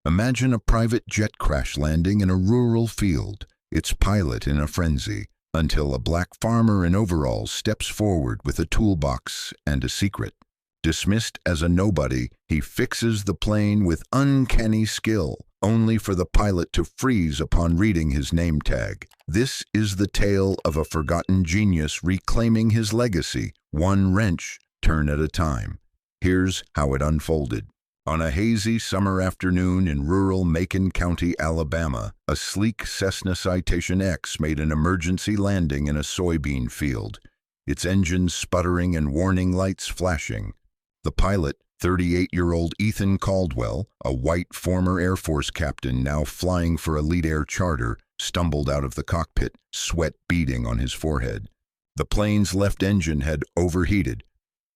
Imagine a private jet crash landing in a rural field, its pilot in a frenzy, until a black farmer in overalls steps forward with a toolbox and a secret. Dismissed as a nobody, he fixes the plane with uncanny skill, only for the pilot to freeze upon reading his name tag. This is the tale of a forgotten genius reclaiming his legacy, one wrench turn at a time. Here's how it unfolded. On a hazy summer afternoon in rural Macon County, Alabama, a sleek Cessna Citation X made an emergency landing in a soybean field, its engines sputtering and warning lights flashing. The pilot, 38-year-old Ethan Caldwell, a white former Air Force captain now flying for Elite Air Charter, stumbled out of the cockpit, sweat beading on his forehead. The plane's left engine had overheated.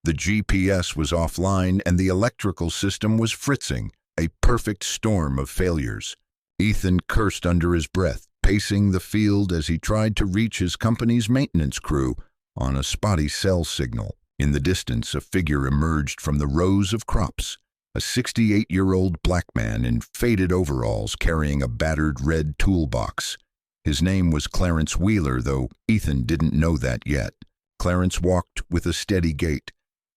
The GPS was offline and the electrical system was fritzing, a perfect storm of failures. Ethan cursed under his breath, pacing the field as he tried to reach his company's maintenance crew on a spotty cell signal. In the distance, a figure emerged from the rows of crops, a 68-year-old black man in faded overalls carrying a battered red toolbox. His name was Clarence Wheeler, though Ethan didn't know that yet. Clarence walked with a steady gait,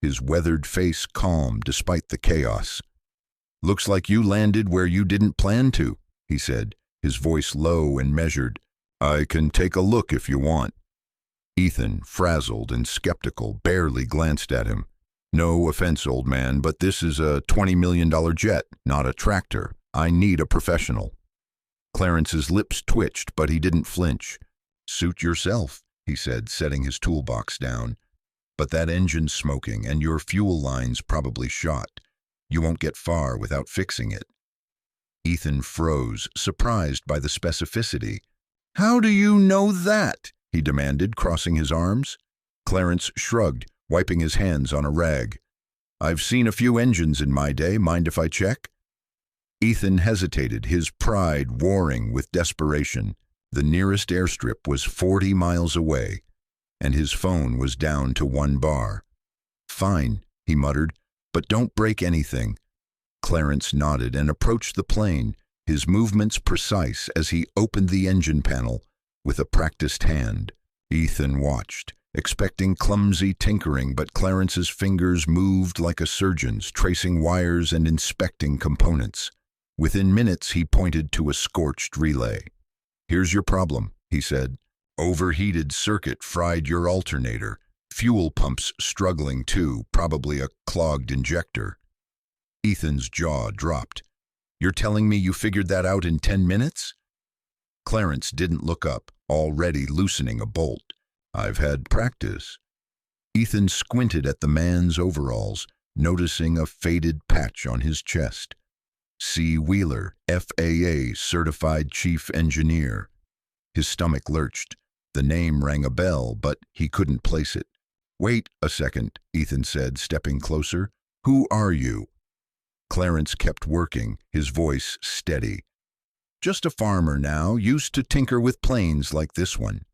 his weathered face calm despite the chaos. "Looks like you landed where you didn't plan to," he said, his voice low and measured. "I can take a look if you want." Ethan, frazzled and skeptical, barely glanced at him. "No offense, old man, but this is a $20 million jet, not a tractor. I need a professional." Clarence's lips twitched, but he didn't flinch. "Suit yourself," he said, setting his toolbox down. "But that engine's smoking, and your fuel line's probably shot. You won't get far without fixing it." Ethan froze, surprised by the specificity. "How do you know that?" he demanded, crossing his arms. Clarence shrugged, wiping his hands on a rag. "I've seen a few engines in my day. Mind if I check?" Ethan hesitated, his pride warring with desperation. The nearest airstrip was 40 miles away, and his phone was down to 1 bar. "Fine," he muttered, "but don't break anything." Clarence nodded and approached the plane, his movements precise as he opened the engine panel with a practiced hand. Ethan watched, expecting clumsy tinkering, but Clarence's fingers moved like a surgeon's, tracing wires and inspecting components. Within minutes, he pointed to a scorched relay. "Here's your problem," he said. "Overheated circuit fried your alternator. Fuel pumps struggling too, probably a clogged injector." Ethan's jaw dropped. "You're telling me you figured that out in 10 minutes? Clarence didn't look up, already loosening a bolt. "I've had practice." Ethan squinted at the man's overalls, noticing a faded patch on his chest. C. Wheeler, FAA Certified Chief Engineer. His stomach lurched. The name rang a bell, but he couldn't place it. "Wait a second," Ethan said, stepping closer. "Who are you?" Clarence kept working, his voice steady. "Just a farmer now, used to tinker with planes like this one."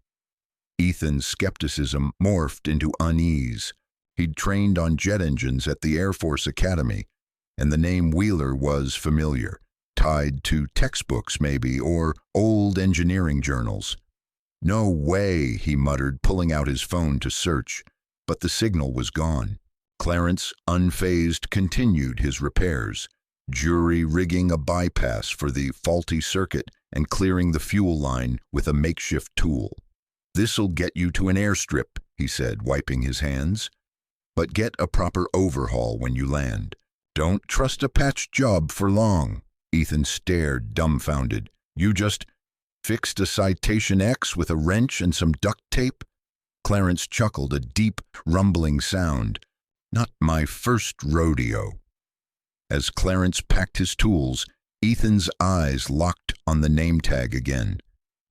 Ethan's skepticism morphed into unease. He'd trained on jet engines at the Air Force Academy, and the name Wheeler was familiar, tied to textbooks maybe, or old engineering journals. "No way," he muttered, pulling out his phone to search, but the signal was gone. Clarence, unfazed, continued his repairs, jury rigging a bypass for the faulty circuit and clearing the fuel line with a makeshift tool. "This'll get you to an airstrip," he said, wiping his hands. "But get a proper overhaul when you land. Don't trust a patch job for long." Ethan stared, dumbfounded. "You just fixed a Citation X with a wrench and some duct tape?" Clarence chuckled, a deep, rumbling sound. "Not my first rodeo." As Clarence packed his tools, Ethan's eyes locked on the name tag again.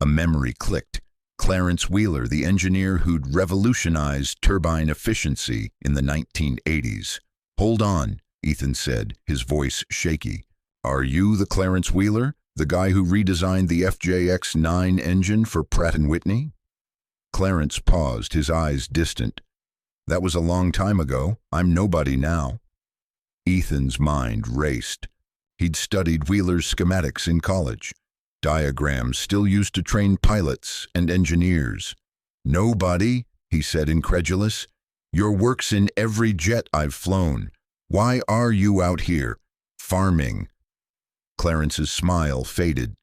A memory clicked. Clarence Wheeler, the engineer who'd revolutionized turbine efficiency in the 1980s. "Hold on," Ethan said, his voice shaky. "Are you the Clarence Wheeler, the guy who redesigned the FJX-9 engine for Pratt & Whitney?" Clarence paused, his eyes distant. "That was a long time ago. I'm nobody now." Ethan's mind raced. He'd studied Wheeler's schematics in college, diagrams still used to train pilots and engineers. "Nobody," he said, incredulous. "Your work's in every jet I've flown. Why are you out here, farming?" Clarence's smile faded.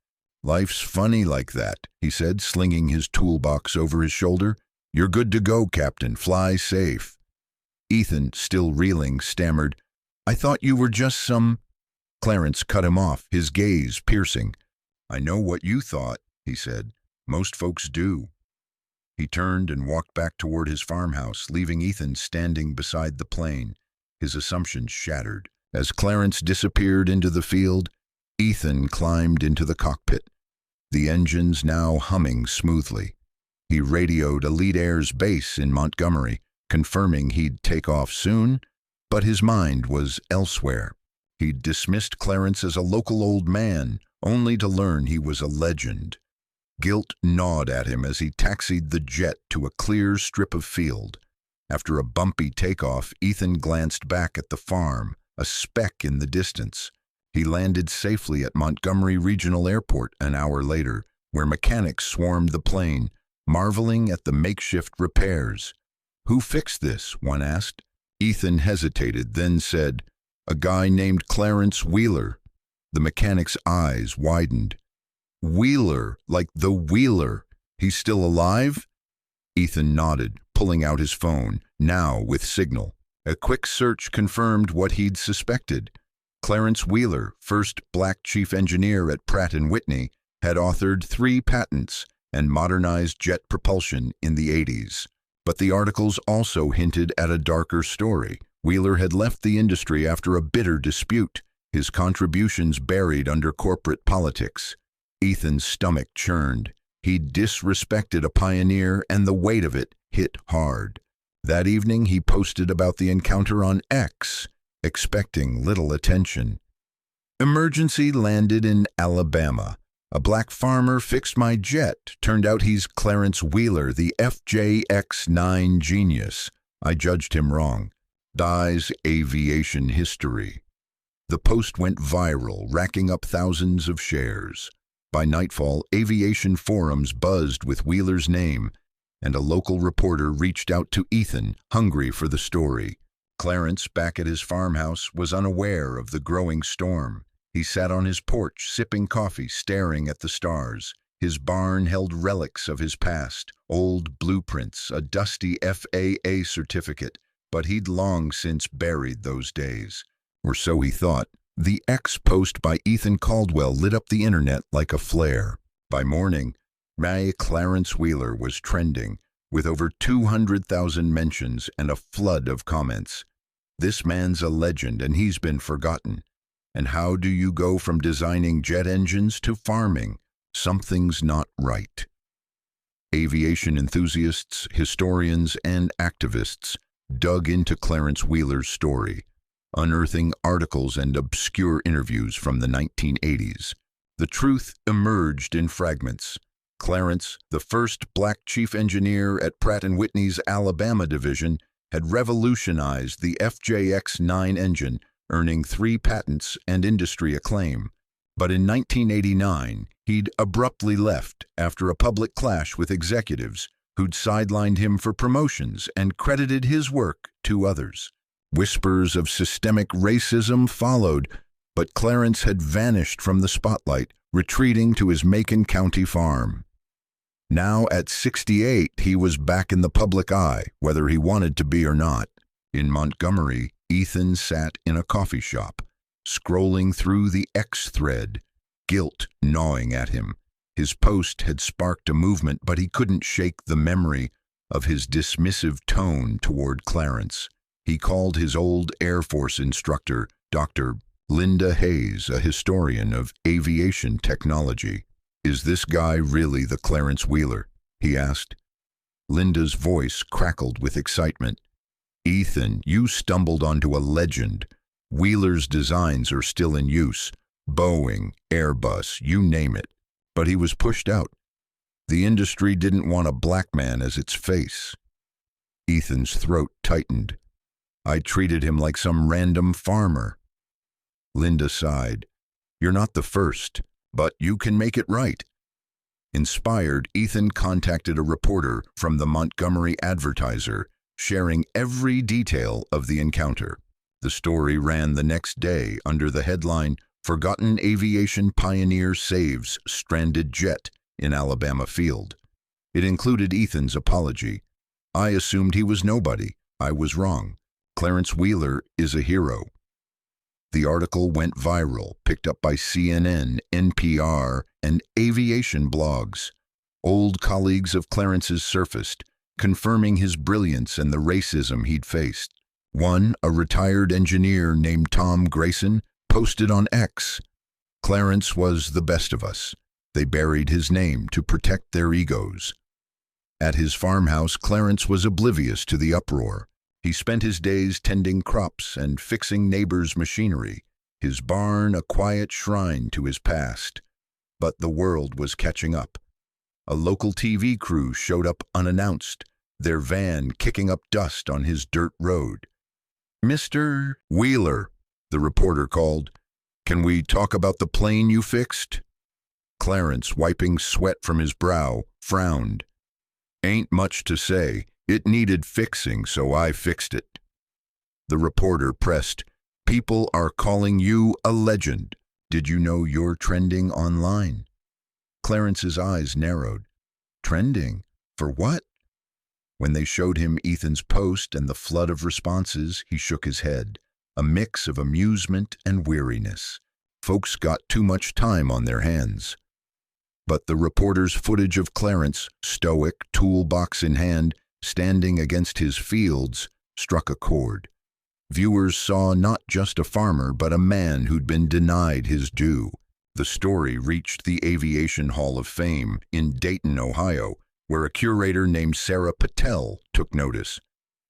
"Life's funny like that," he said, slinging his toolbox over his shoulder. "You're good to go, Captain. Fly safe." Ethan, still reeling, stammered, "I thought you were just some—" Clarence cut him off, his gaze piercing. "I know what you thought," he said. "Most folks do." He turned and walked back toward his farmhouse, leaving Ethan standing beside the plane, his assumptions shattered. As Clarence disappeared into the field, Ethan climbed into the cockpit, the engines now humming smoothly. He radioed Elite Air's base in Montgomery, confirming he'd take off soon, but his mind was elsewhere. He'd dismissed Clarence as a local old man, only to learn he was a legend. Guilt gnawed at him as he taxied the jet to a clear strip of field. After a bumpy takeoff, Ethan glanced back at the farm, a speck in the distance. He landed safely at Montgomery Regional Airport an hour later, where mechanics swarmed the plane, marveling at the makeshift repairs. "Who fixed this?" one asked. Ethan hesitated, then said, "A guy named Clarence Wheeler." The mechanic's eyes widened. "Wheeler, like the Wheeler. He's still alive?" Ethan nodded, pulling out his phone, now with signal. A quick search confirmed what he'd suspected. Clarence Wheeler, first black chief engineer at Pratt & Whitney, had authored 3 patents and modernized jet propulsion in the 80s. But the articles also hinted at a darker story. Wheeler had left the industry after a bitter dispute, his contributions buried under corporate politics. Ethan's stomach churned. He'd disrespected a pioneer, and the weight of it hit hard. That evening he posted about the encounter on X, expecting little attention. "Emergency landed in Alabama. A black farmer fixed my jet. Turned out he's Clarence Wheeler, the FJX-9 genius. I judged him wrong. Dies aviation history." The post went viral, racking up thousands of shares. By nightfall, aviation forums buzzed with Wheeler's name, and a local reporter reached out to Ethan, hungry for the story. Clarence, back at his farmhouse, was unaware of the growing storm. He sat on his porch, sipping coffee, staring at the stars. His barn held relics of his past, old blueprints, a dusty FAA certificate, but he'd long since buried those days. Or so he thought. The X post by Ethan Caldwell lit up the internet like a flare. By morning, Clarence Wheeler was trending, with over 200,000 mentions and a flood of comments. "This man's a legend and he's been forgotten. And how do you go from designing jet engines to farming? Something's not right." Aviation enthusiasts, historians, and activists dug into Clarence Wheeler's story, unearthing articles and obscure interviews from the 1980s. The truth emerged in fragments. Clarence, the first black chief engineer at Pratt & Whitney's Alabama division, had revolutionized the FJX-9 engine, earning 3 patents and industry acclaim. But in 1989, he'd abruptly left after a public clash with executives who'd sidelined him for promotions and credited his work to others. Whispers of systemic racism followed, but Clarence had vanished from the spotlight, retreating to his Macon County farm. Now at 68, he was back in the public eye, whether he wanted to be or not. In Montgomery, Ethan sat in a coffee shop, scrolling through the X thread, guilt gnawing at him. His post had sparked a movement, but he couldn't shake the memory of his dismissive tone toward Clarence. He called his old Air Force instructor, Dr. Linda Hayes, a historian of aviation technology. "Is this guy really the Clarence Wheeler?" he asked. Linda's voice crackled with excitement. "Ethan, you stumbled onto a legend. Wheeler's designs are still in use. Boeing, Airbus, you name it. But he was pushed out. The industry didn't want a black man as its face." Ethan's throat tightened. "I treated him like some random farmer." Linda sighed. You're not the first, but you can make it right. Inspired, Ethan contacted a reporter from the Montgomery Advertiser, sharing every detail of the encounter. The story ran the next day under the headline, "Forgotten Aviation Pioneer Saves Stranded Jet in Alabama Field." It included Ethan's apology. "I assumed he was nobody. I was wrong. Clarence Wheeler is a hero." The article went viral, picked up by CNN, NPR, and aviation blogs. Old colleagues of Clarence's surfaced, confirming his brilliance and the racism he'd faced. One, a retired engineer named Tom Grayson, posted on X, "Clarence was the best of us. They buried his name to protect their egos." At his farmhouse, Clarence was oblivious to the uproar. He spent his days tending crops and fixing neighbors' machinery, his barn a quiet shrine to his past. But the world was catching up. A local TV crew showed up unannounced, their van kicking up dust on his dirt road. "Mr. Wheeler," the reporter called, "can we talk about the plane you fixed?" Clarence, wiping sweat from his brow, frowned. "Ain't much to say. It needed fixing, so I fixed it." The reporter pressed, "People are calling you a legend. Did you know you're trending online?" Clarence's eyes narrowed. Trending? For what? When they showed him Ethan's post and the flood of responses, he shook his head, a mix of amusement and weariness. Folks got too much time on their hands. But the reporter's footage of Clarence, stoic, toolbox in hand, standing against his fields, struck a chord. Viewers saw not just a farmer, but a man who'd been denied his due. The story reached the Aviation Hall of Fame in Dayton, Ohio, where a curator named Sarah Patel took notice.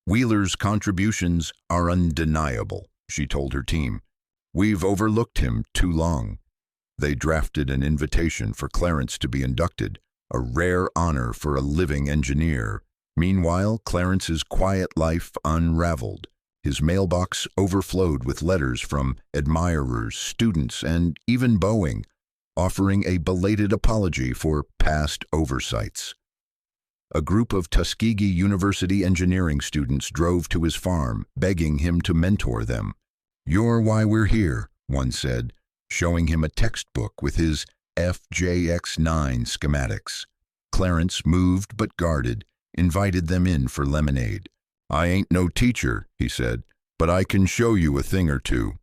"Wheeler's contributions are undeniable," she told her team. "We've overlooked him too long." They drafted an invitation for Clarence to be inducted, a rare honor for a living engineer. Meanwhile, Clarence's quiet life unraveled. His mailbox overflowed with letters from admirers, students, and even Boeing, offering a belated apology for past oversights. A group of Tuskegee University engineering students drove to his farm, begging him to mentor them. "You're why we're here," one said, showing him a textbook with his FJX9 schematics. Clarence, moved but guarded, invited them in for lemonade. "I ain't no teacher," he said, "but I can show you a thing or two."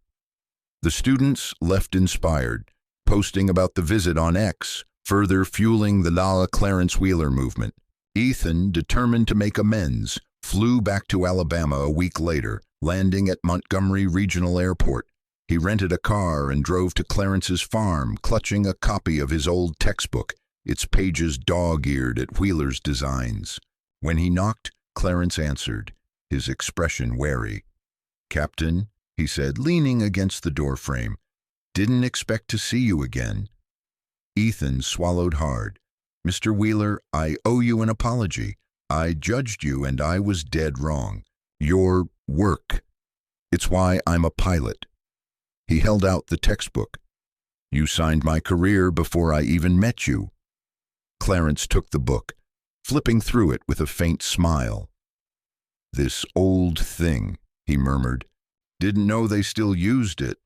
The students left inspired, posting about the visit on X, further fueling the La Clarence Wheeler movement. Ethan, determined to make amends, flew back to Alabama a week later, landing at Montgomery Regional Airport. He rented a car and drove to Clarence's farm, clutching a copy of his old textbook, its pages dog-eared at Wheeler's designs. When he knocked, Clarence answered, his expression wary. "Captain," he said, leaning against the doorframe, "didn't expect to see you again." Ethan swallowed hard. "Mr. Wheeler, I owe you an apology. I judged you and I was dead wrong. Your work. It's why I'm a pilot." He held out the textbook. "You signed my career before I even met you." Clarence took the book, flipping through it with a faint smile. "This old thing," he murmured. "Didn't know they still used it."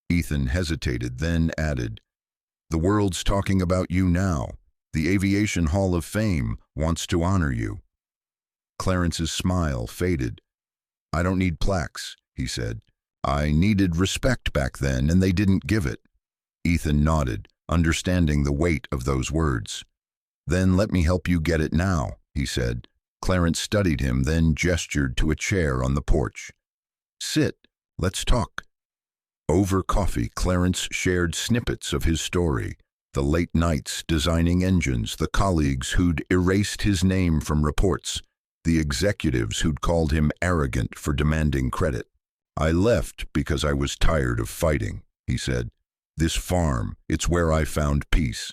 Ethan hesitated, then added, "The world's talking about you now. The Aviation Hall of Fame wants to honor you." Clarence's smile faded. "I don't need plaques," he said. "I needed respect back then, and they didn't give it." Ethan nodded, understanding the weight of those words. "Then let me help you get it now," he said. Clarence studied him, then gestured to a chair on the porch. "Sit, let's talk." Over coffee, Clarence shared snippets of his story, the late nights designing engines, the colleagues who'd erased his name from reports, the executives who'd called him arrogant for demanding credit. "I left because I was tired of fighting," he said. "This farm, it's where I found peace."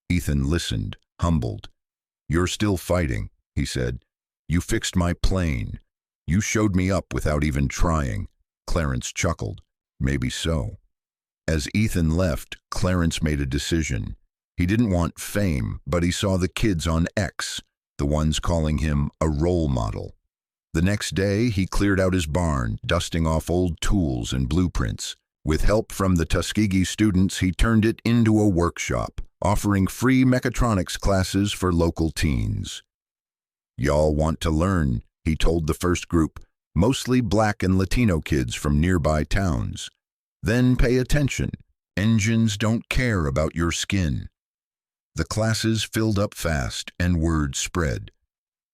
Ethan listened, humbled. "You're still fighting," he said. "You fixed my plane. You showed me up without even trying." Clarence chuckled. "Maybe so." As Ethan left, Clarence made a decision. He didn't want fame, but he saw the kids on X, the ones calling him a role model. The next day, he cleared out his barn, dusting off old tools and blueprints. With help from the Tuskegee students, he turned it into a workshop, offering free mechatronics classes for local teens. "Y'all want to learn," he told the first group, mostly Black and Latino kids from nearby towns. "Then pay attention. Engines don't care about your skin." The classes filled up fast and word spread.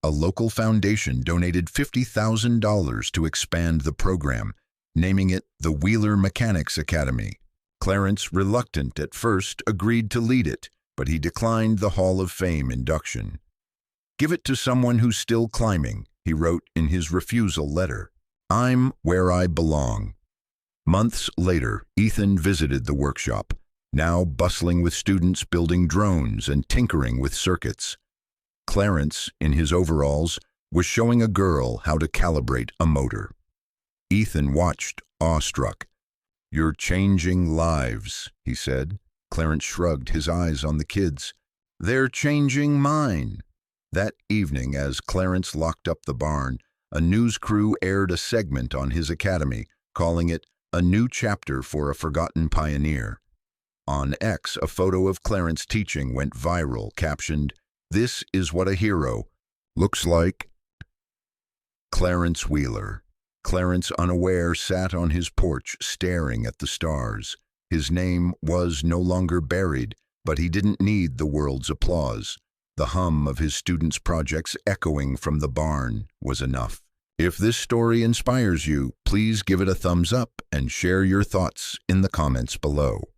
A local foundation donated $50,000 to expand the program, naming it the Wheeler Mechanics Academy. Clarence, reluctant at first, agreed to lead it, but he declined the Hall of Fame induction. "Give it to someone who's still climbing," he wrote in his refusal letter. "I'm where I belong." Months later, Ethan visited the workshop, now bustling with students building drones and tinkering with circuits. Clarence, in his overalls, was showing a girl how to calibrate a motor. Ethan watched, awestruck. "You're changing lives," he said. Clarence shrugged, his eyes on the kids. "They're changing mine." That evening, as Clarence locked up the barn, a news crew aired a segment on his academy, calling it "A New Chapter for a Forgotten Pioneer." On X, a photo of Clarence teaching went viral, captioned, "This is what a hero looks like." Clarence Wheeler. Clarence, unaware, sat on his porch staring at the stars. His name was no longer buried, but he didn't need the world's applause. The hum of his students' projects echoing from the barn was enough. If this story inspires you, please give it a thumbs up and share your thoughts in the comments below.